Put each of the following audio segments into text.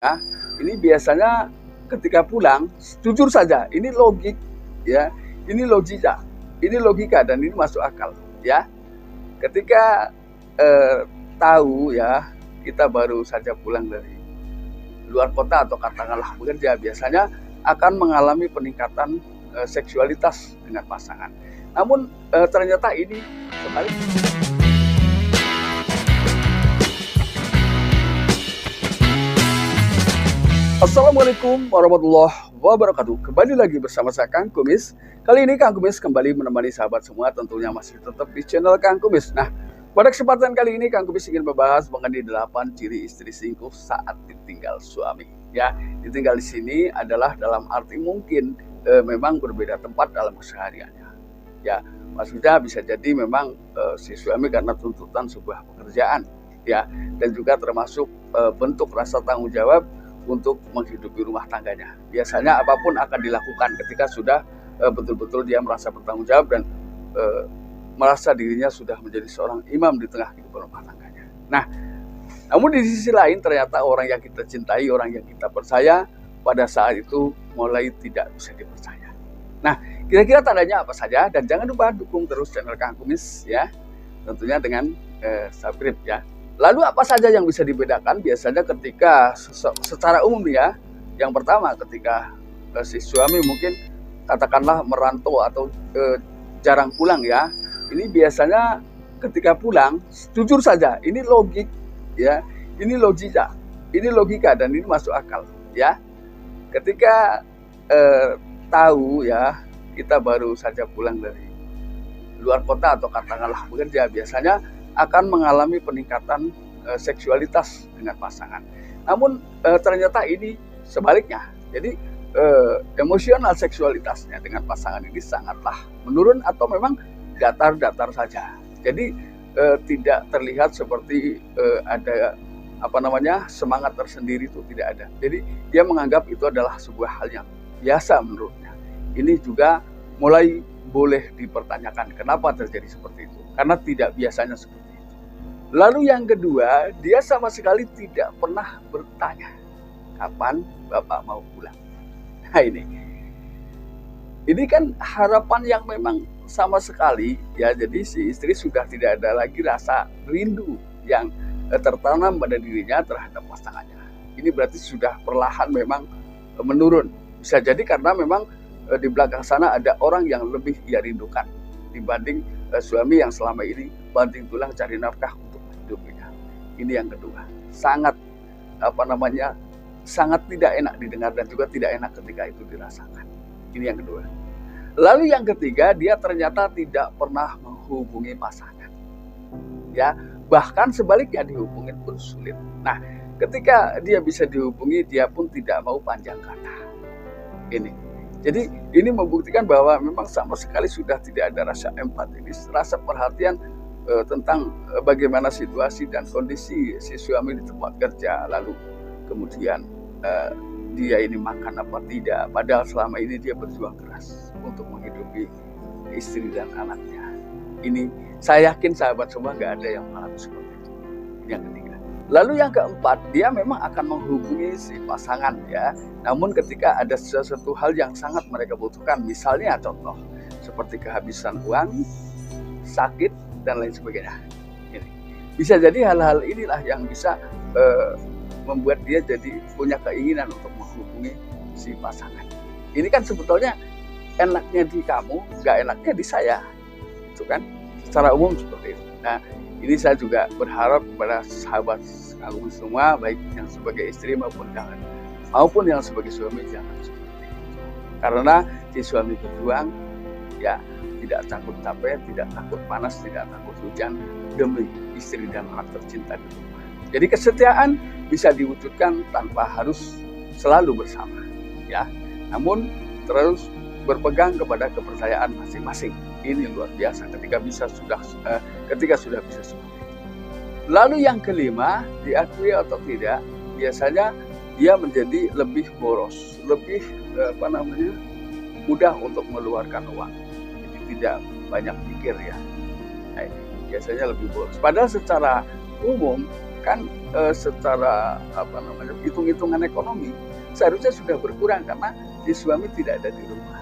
Nah, ini biasanya ketika pulang, jujur saja, ini logik, ya, ini logika dan ini masuk akal, ya. Ketika tahu ya kita baru saja pulang dari luar kota atau katakanlah bekerja, biasanya akan mengalami peningkatan seksualitas dengan pasangan. Namun ternyata ini sebaliknya. Assalamualaikum warahmatullahi wabarakatuh. Kembali lagi bersama saya Kang Kumis. Kali ini Kang Kumis kembali menemani sahabat semua, tentunya masih tetap di channel Kang Kumis. Nah, pada kesempatan kali ini Kang Kumis ingin membahas mengenai 8 ciri istri selingkuh saat ditinggal suami. Ya, ditinggal di sini adalah dalam arti mungkin memang berbeda tempat dalam kesehariannya. Ya, maksudnya bisa jadi memang si suami karena tuntutan sebuah pekerjaan, ya, dan juga termasuk bentuk rasa tanggung jawab untuk menghidupi rumah tangganya. Biasanya apapun akan dilakukan ketika sudah betul-betul dia merasa bertanggung jawab dan merasa dirinya sudah menjadi seorang imam di tengah kehidupan rumah tangganya. Nah, namun di sisi lain ternyata orang yang kita cintai, orang yang kita percaya pada saat itu mulai tidak bisa dipercaya. Nah, kira-kira tandanya apa saja? Dan jangan lupa dukung terus channel Kang Kumis ya, tentunya dengan subscribe ya. Lalu apa saja yang bisa dibedakan? Biasanya ketika secara umum ya, yang pertama ketika si suami mungkin katakanlah merantau atau jarang pulang ya, ini biasanya ketika pulang, jujur saja, ini logik ya, ini logika dan ini masuk akal ya. Ketika tahu ya kita baru saja pulang dari luar kota atau katakanlah bekerja, biasanya akan mengalami peningkatan seksualitas dengan pasangan. Namun ternyata ini sebaliknya. Jadi emosional seksualitasnya dengan pasangan ini sangatlah menurun atau memang datar-datar saja. Jadi tidak terlihat seperti ada semangat tersendiri, itu tidak ada. Jadi dia menganggap itu adalah sebuah hal yang biasa menurutnya. Ini juga mulai boleh dipertanyakan kenapa terjadi seperti itu. Karena tidak biasanya seperti itu. Lalu yang kedua, dia sama sekali tidak pernah bertanya kapan Bapak mau pulang. Nah ini kan harapan yang memang sama sekali ya, jadi si istri sudah tidak ada lagi rasa rindu yang tertanam pada dirinya terhadap pasangannya. Ini berarti sudah perlahan memang menurun. Bisa jadi karena memang di belakang sana ada orang yang lebih ia rindukan dibanding suami yang selama ini banting tulang cari nafkah untuk hidupnya. Ini yang kedua, sangat sangat tidak enak didengar dan juga tidak enak ketika itu dirasakan. Ini yang kedua. Lalu yang ketiga, dia ternyata tidak pernah menghubungi pasangan. Ya, bahkan sebaliknya dihubungin pun sulit. Nah, ketika dia bisa dihubungi, dia pun tidak mau panjang kata. Ini. Jadi ini membuktikan bahwa memang sama sekali sudah tidak ada rasa empati, rasa perhatian tentang bagaimana situasi dan kondisi si suami di tempat kerja, lalu kemudian dia ini makan apa tidak, padahal selama ini dia berjuang keras untuk menghidupi istri dan anaknya. Ini saya yakin sahabat semua nggak ada yang mengalami seperti itu. Yang ketiga. Lalu yang keempat, dia memang akan menghubungi si pasangan ya, namun ketika ada sesuatu hal yang sangat mereka butuhkan, misalnya contoh seperti kehabisan uang, sakit dan lain sebagainya. Ini. Bisa jadi hal-hal inilah yang bisa membuat dia jadi punya keinginan untuk menghubungi si pasangan. Ini kan sebetulnya enaknya di kamu, nggak enaknya di saya, itu kan secara umum seperti itu. Nah, ini saya juga berharap kepada sahabat kamu semua, baik yang sebagai istri maupun yang sebagai suami, jangan seperti itu. Karena si suami berjuang, ya tidak takut capek, tidak takut panas, tidak takut hujan demi istri dan anak tercinta di rumah. Jadi kesetiaan bisa diwujudkan tanpa harus selalu bersama, ya. Namun terus berpegang kepada kepercayaan masing-masing. Ini luar biasa ketika sudah bisa seperti itu. Lalu yang kelima, diakui atau tidak, biasanya dia menjadi lebih boros, lebih mudah untuk mengeluarkan uang. Jadi tidak banyak pikir ya. Nah, ini biasanya lebih boros. Padahal secara umum kan secara hitung-hitungan ekonomi seharusnya sudah berkurang karena si suami tidak ada di rumah.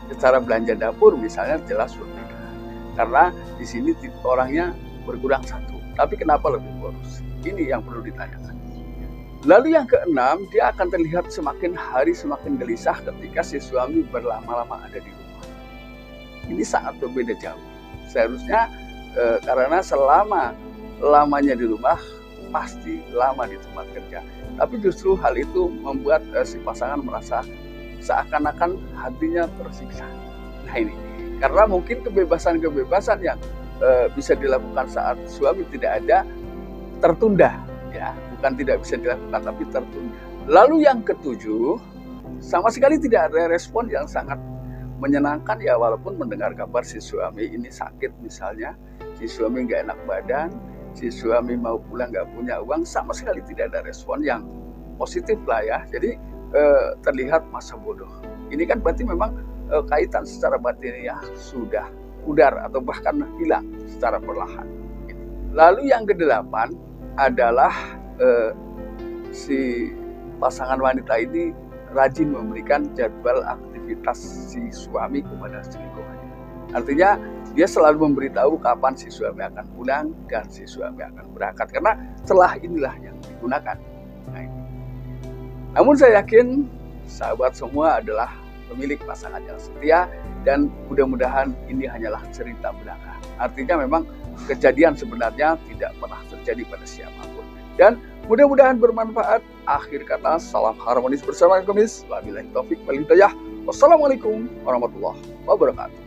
Secara belanja dapur misalnya jelas berbeda karena di sini orangnya berkurang satu, tapi kenapa lebih boros? Ini yang perlu ditanyakan. Lalu yang keenam, dia akan terlihat semakin hari semakin gelisah ketika si suami berlama-lama ada di rumah. Ini sangat berbeda jauh. Seharusnya karena lamanya di rumah pasti lama di tempat kerja. Tapi justru hal itu membuat si pasangan merasa seakan-akan hatinya tersiksa. Nah ini, karena mungkin kebebasan-kebebasan yang bisa dilakukan saat suami tidak ada tertunda, ya, bukan tidak bisa dilakukan tapi tertunda. Lalu yang ketujuh, sama sekali tidak ada respon yang sangat menyenangkan ya, walaupun mendengar kabar si suami ini sakit misalnya, si suami nggak enak badan, si suami mau pulang nggak punya uang, sama sekali tidak ada respon yang positif lah ya. Jadi terlihat masa bodoh. Ini kan berarti memang kaitan secara batinnya sudah pudar atau bahkan hilang secara perlahan. Lalu yang kedelapan adalah si pasangan wanita ini rajin memberikan jadwal aktivitas si suami kepada selingkuhannya. Artinya dia selalu memberitahu kapan si suami akan pulang dan si suami akan berangkat, karena celah inilah yang digunakan. Nah, ini. Namun saya yakin sahabat semua adalah pemilik pasangan yang setia, dan mudah-mudahan ini hanyalah cerita belaka. Artinya memang kejadian sebenarnya tidak pernah terjadi pada siapapun. Dan mudah-mudahan bermanfaat. Akhir kata, salam harmonis bersama Kumis. Wabillahi taufik wal hidayah. Wassalamualaikum warahmatullahi wabarakatuh.